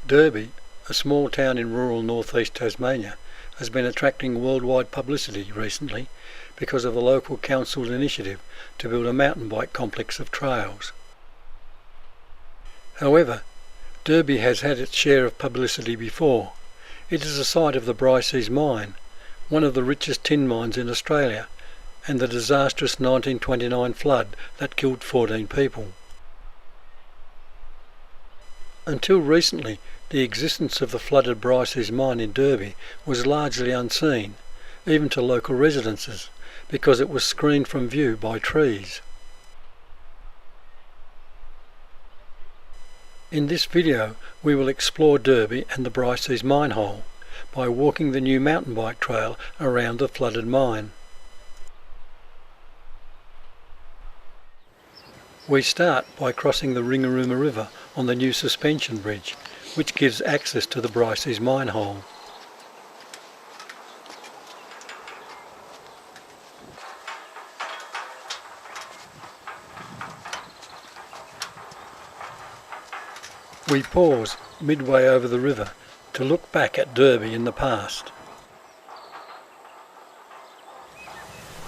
Derby, a small town in rural northeast Tasmania, has been attracting worldwide publicity recently because of the local council's initiative to build a mountain bike complex of trails. However, Derby has had its share of publicity before. It is the site of the Briseis Mine, one of the richest tin mines in Australia, and the disastrous 1929 flood that killed 14 people. Until recently, the existence of the flooded Briseis Mine in Derby was largely unseen, even to local residences, because it was screened from view by trees. In this video, we will explore Derby and the Briseis mine hole by walking the new mountain bike trail around the flooded mine. We start by crossing the Ringarooma River on the new suspension bridge, which gives access to the Briseis mine hole. We pause midway over the river to look back at Derby in the past.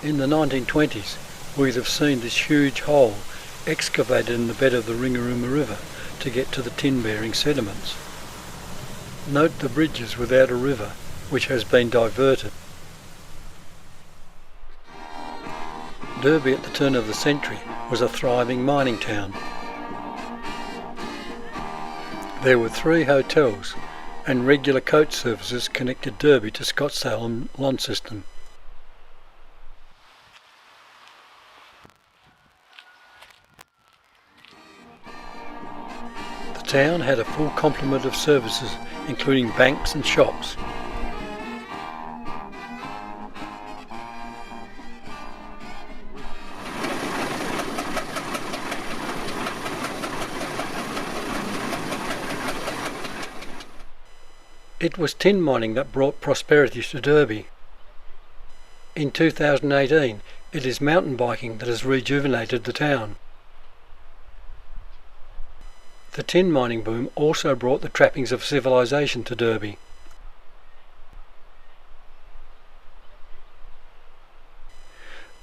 In the 1920s, we'd have seen this huge hole excavated in the bed of the Ringarooma River to get to the tin-bearing sediments. Note the bridges without a river, which has been diverted. Derby at the turn of the century was a thriving mining town. There were 3 hotels, and regular coach services connected Derby to Scottsdale and Launceston. The town had a full complement of services, including banks and shops. It was tin mining that brought prosperity to Derby. In 2018, it is mountain biking that has rejuvenated the town. The tin mining boom also brought the trappings of civilization to Derby.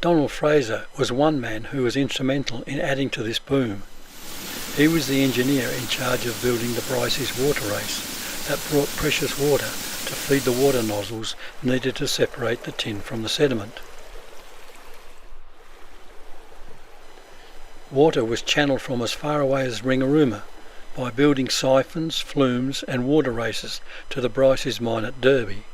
Donald Fraser was one man who was instrumental in adding to this boom. He was the engineer in charge of building the Briseis water race that brought precious water to feed the water nozzles needed to separate the tin from the sediment. Water was channeled from as far away as Ringarooma by building siphons, flumes and water races to the Briseis mine at Derby.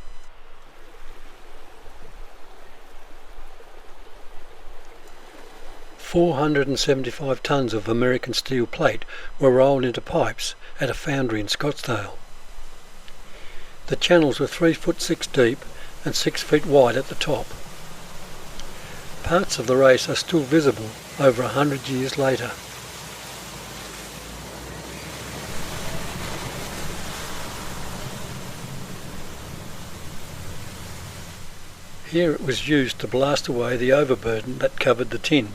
$475 tonnes of American steel plate were rolled into pipes at a foundry in Scottsdale. The channels were 3 foot 6 deep and 6 feet wide at the top. Parts of the race are still visible over 100 years later. Here it was used to blast away the overburden that covered the tin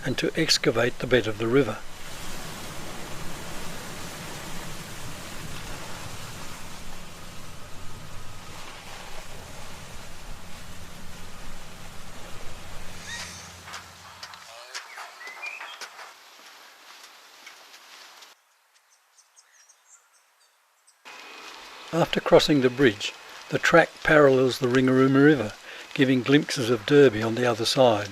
and to excavate the bed of the river. After crossing the bridge, the track parallels the Ringarooma River, giving glimpses of Derby on the other side.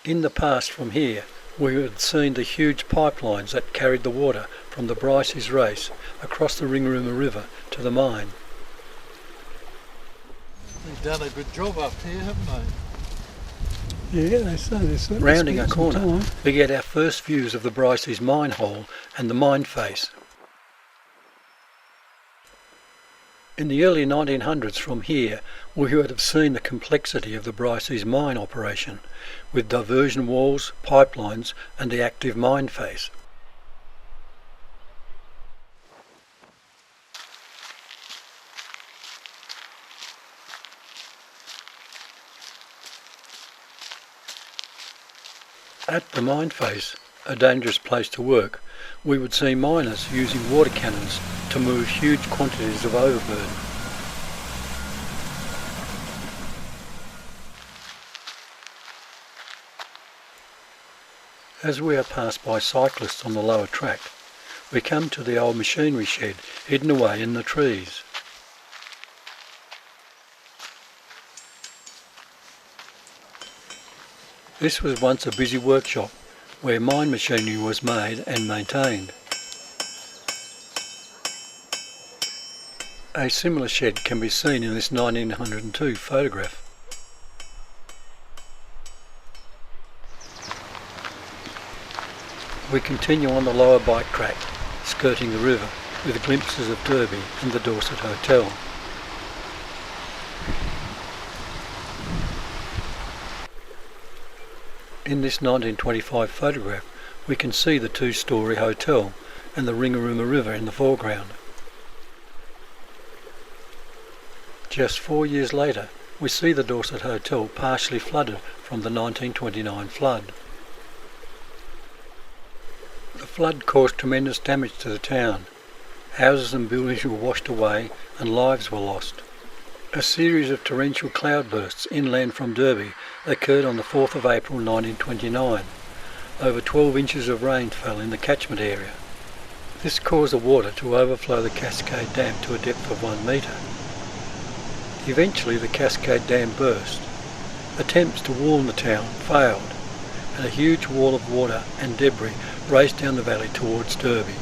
In the past from here, we had seen the huge pipelines that carried the water from the Briseis race across the Ringarooma River to the mine. They've done a good job up here, haven't they? Yeah, they say this. Rounding a corner, we get our first views of the Briseis mine hole and the mine face. In the early 1900s from here, we would have seen the complexity of the Briseis mine operation, with diversion walls, pipelines and the active mine face. At the mine face, a dangerous place to work, we would see miners using water cannons to move huge quantities of overburden. As we are passed by cyclists on the lower track, we come to the old machinery shed hidden away in the trees. This was once a busy workshop where mine machinery was made and maintained. A similar shed can be seen in this 1902 photograph. We continue on the lower bike track, skirting the river, with glimpses of Derby and the Dorset Hotel. In this 1925 photograph, we can see the two-storey hotel and the Ringarooma River in the foreground. Just 4 years later, we see the Dorset Hotel partially flooded from the 1929 flood. The flood caused tremendous damage to the town. Houses and buildings were washed away and lives were lost. A series of torrential cloudbursts inland from Derby occurred on the 4th of April 1929. Over 12 inches of rain fell in the catchment area. This caused the water to overflow the Cascade Dam to a depth of 1 metre. Eventually the Cascade Dam burst. Attempts to warn the town failed, and a huge wall of water and debris raced down the valley towards Derby.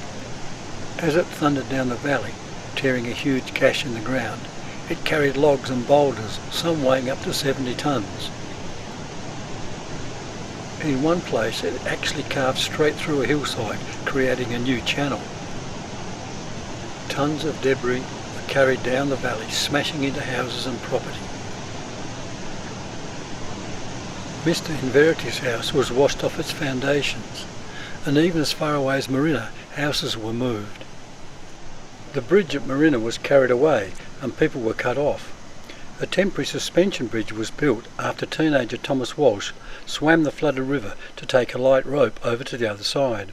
As it thundered down the valley, tearing a huge gash in the ground, it carried logs and boulders, some weighing up to 70 tonnes. In one place it actually carved straight through a hillside, creating a new channel. Tons of debris were carried down the valley, smashing into houses and property. Mr. Inverity's house was washed off its foundations, and even as far away as Marina, houses were moved. The bridge at Marina was carried away and people were cut off. A temporary suspension bridge was built after teenager Thomas Walsh swam the flooded river to take a light rope over to the other side.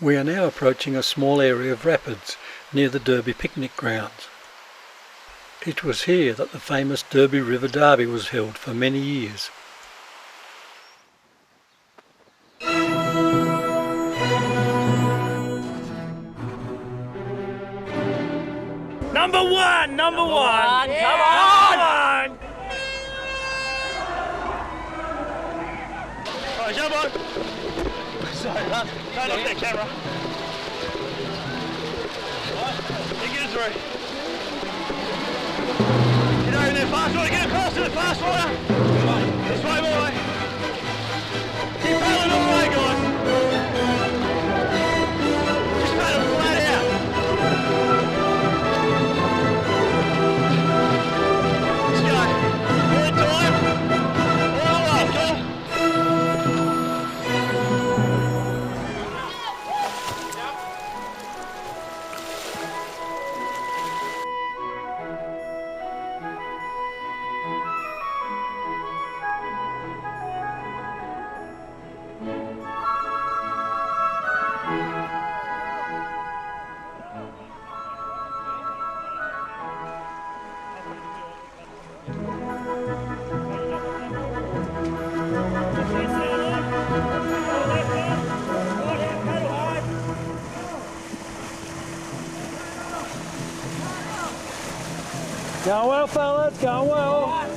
We are now approaching a small area of rapids near the Derby picnic grounds. It was here that the famous Derby River Derby was held for many years. Number one! Come on! Alright, jump on! Sorry, don't look that camera. You get it through. Get over there, fast water, get across to the fast water. This way, boy. Keep paddling all the way, guys. Just paddle flat out. Let's go. Good time. All right, come on. Going well, fellas, going well.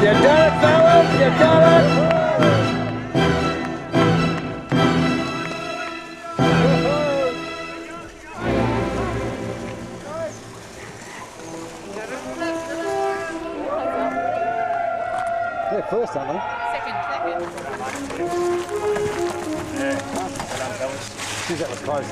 You done it, fellas, you done it. Geez, that was close.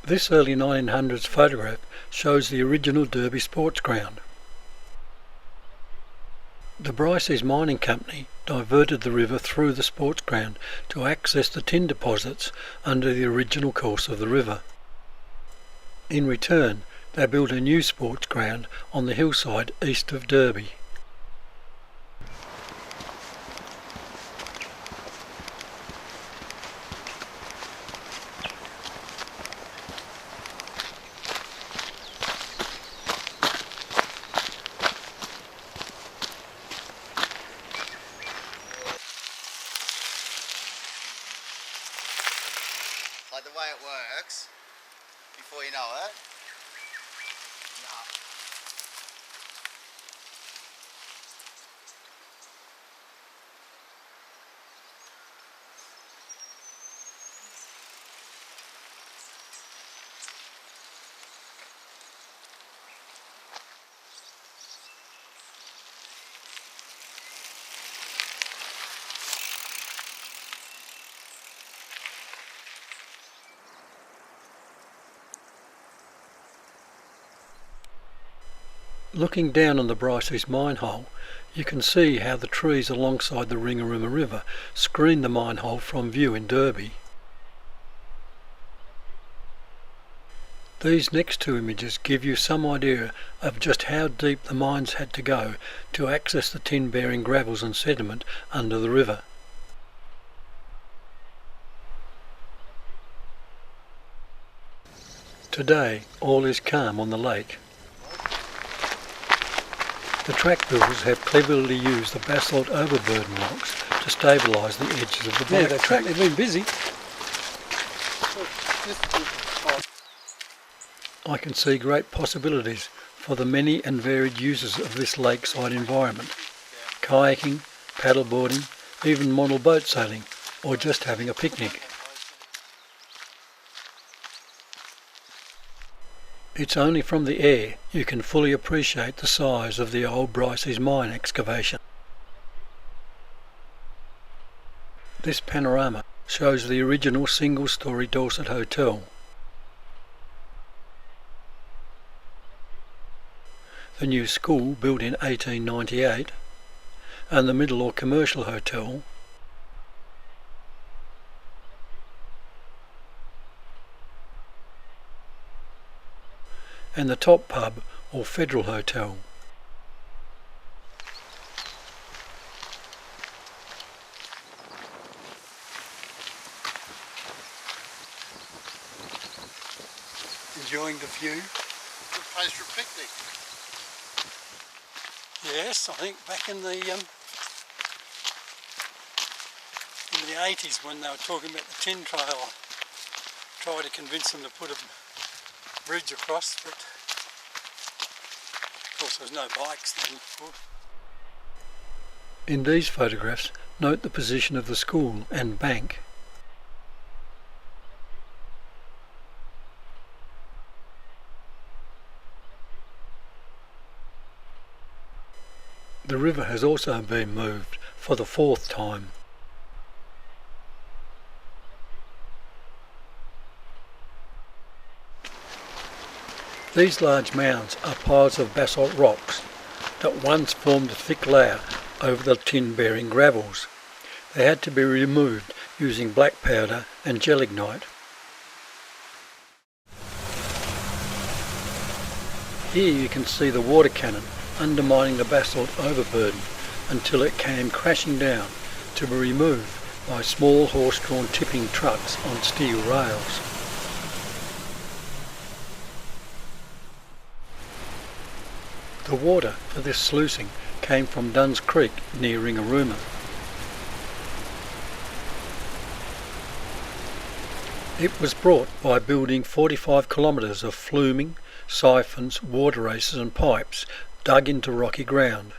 This early 1900s photograph shows the original Derby sports ground. The Briseis Mining Company diverted the river through the sports ground to access the tin deposits under the original course of the river. In return, they built a new sports ground on the hillside east of Derby. Like the way it works, before you know it. Looking down on the Briseis mine hole, you can see how the trees alongside the Ringarooma River screen the mine hole from view in Derby. These next two images give you some idea of just how deep the mines had to go to access the tin-bearing gravels and sediment under the river. Today, all is calm on the lake. The track builders have cleverly used the basalt overburden rocks to stabilise the edges of the bike track. They've been busy. I can see great possibilities for the many and varied uses of this lakeside environment. Kayaking, paddleboarding, even model boat sailing, or just having a picnic. It's only from the air you can fully appreciate the size of the old Briseis mine excavation. This panorama shows the original single-storey Dorset Hotel. The new school built in 1898, and the middle or commercial hotel, and the top pub or Federal Hotel. Enjoying the view? Good place for a picnic. Yes, I think back in the 80s when they were talking about the tin trail, I tried to convince them to put a bridge across, but of course there was no bikes then. In these photographs, note the position of the school and bank. The river has also been moved for the fourth time. These large mounds are piles of basalt rocks that once formed a thick layer over the tin-bearing gravels. They had to be removed using black powder and gelignite. Here you can see the water cannon undermining the basalt overburden until it came crashing down to be removed by small horse-drawn tipping trucks on steel rails. The water for this sluicing came from Duns Creek near Ringarooma. It was brought by building 45 kilometres of fluming, siphons, water races and pipes dug into rocky ground.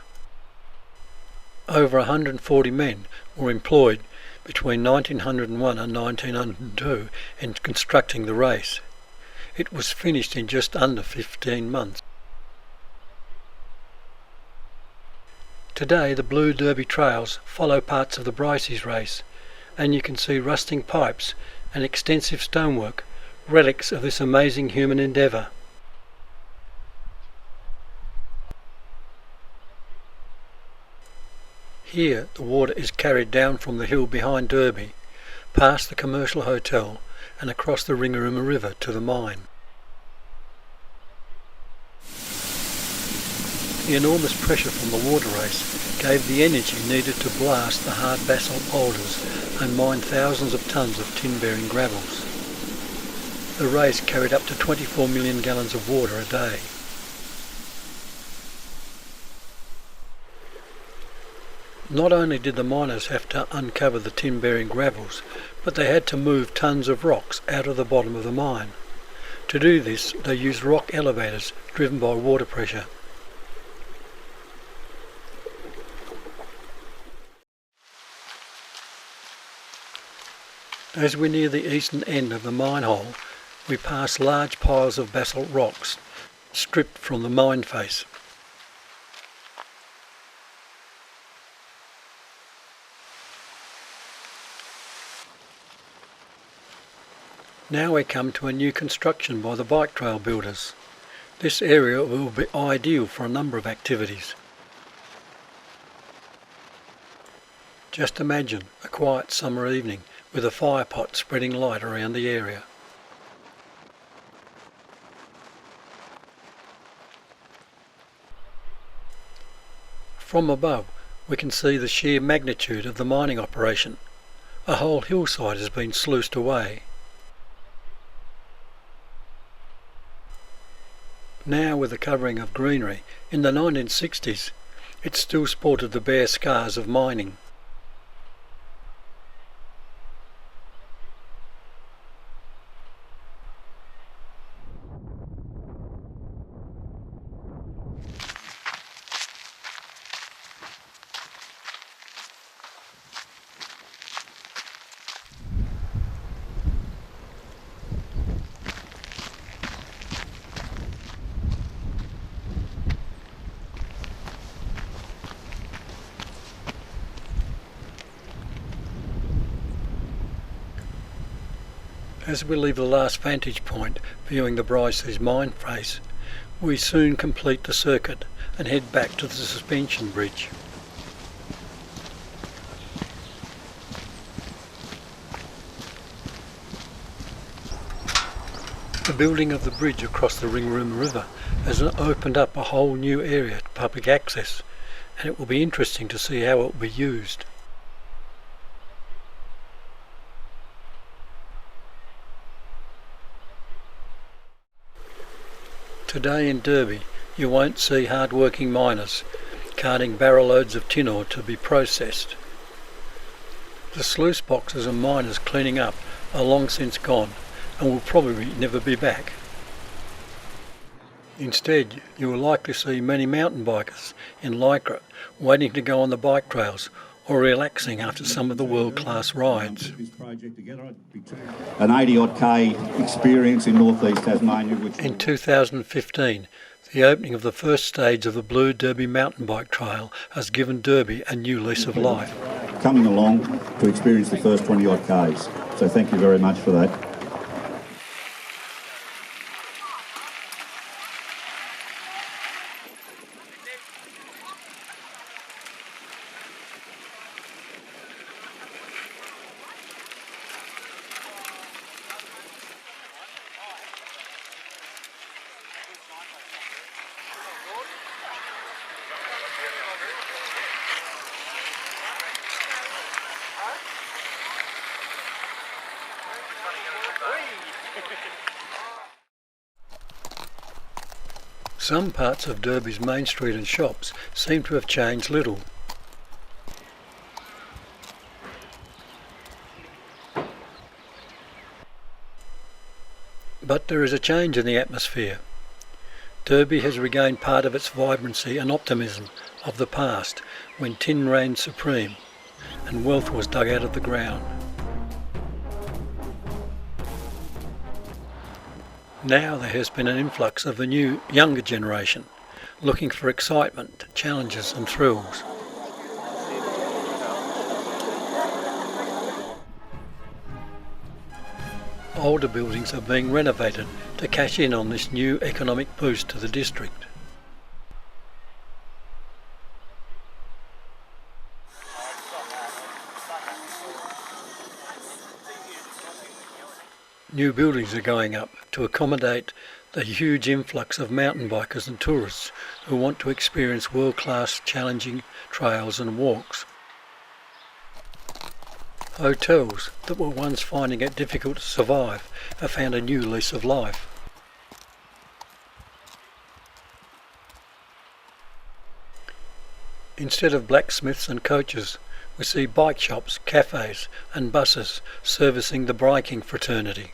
Over 140 men were employed between 1901 and 1902 in constructing the race. It was finished in just under 15 months. Today the Blue Derby trails follow parts of the Briseis race, and you can see rusting pipes and extensive stonework, relics of this amazing human endeavour. Here the water is carried down from the hill behind Derby, past the commercial hotel and across the Ringarooma River to the mine. The enormous pressure from the water race gave the energy needed to blast the hard basalt boulders and mine thousands of tonnes of tin-bearing gravels. The race carried up to 24 million gallons of water a day. Not only did the miners have to uncover the tin-bearing gravels, but they had to move tonnes of rocks out of the bottom of the mine. To do this, they used rock elevators driven by water pressure. As we near the eastern end of the mine hole, we pass large piles of basalt rocks, stripped from the mine face. Now we come to a new construction by the bike trail builders. This area will be ideal for a number of activities. Just imagine a quiet summer evening with a fire pot spreading light around the area. From above we can see the sheer magnitude of the mining operation. A whole hillside has been sluiced away. Now with a covering of greenery, in the 1960s it still sported the bare scars of mining. As we leave the last vantage point viewing the Briseis mine face, we soon complete the circuit and head back to the suspension bridge. The building of the bridge across the Ringarooma River has opened up a whole new area to public access, and it will be interesting to see how it will be used. Today in Derby you won't see hard-working miners carting barrel loads of tin ore to be processed. The sluice boxes and miners cleaning up are long since gone and will probably never be back. Instead, you will likely see many mountain bikers in Lycra waiting to go on the bike trails or relaxing after some of the world-class rides. An 80-odd K experience in northeast Tasmania. In 2015, the opening of the first stage of the Blue Derby mountain bike trail has given Derby a new lease of life. Coming along to experience the first 20-odd Ks. So thank you very much for that. Some parts of Derby's main street and shops seem to have changed little. But there is a change in the atmosphere. Derby has regained part of its vibrancy and optimism of the past when tin reigned supreme, and wealth was dug out of the ground. Now there has been an influx of a new, younger generation, looking for excitement, challenges and thrills. Older buildings are being renovated to cash in on this new economic boost to the district. New buildings are going up to accommodate the huge influx of mountain bikers and tourists who want to experience world-class challenging trails and walks. Hotels that were once finding it difficult to survive have found a new lease of life. Instead of blacksmiths and coaches, we see bike shops, cafes and buses servicing the biking fraternity.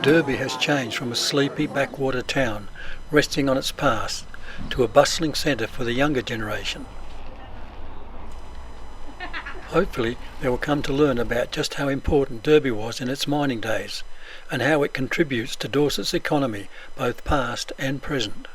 Derby has changed from a sleepy backwater town resting on its past to a bustling centre for the younger generation. Hopefully they will come to learn about just how important Derby was in its mining days and how it contributes to Dorset's economy both past and present.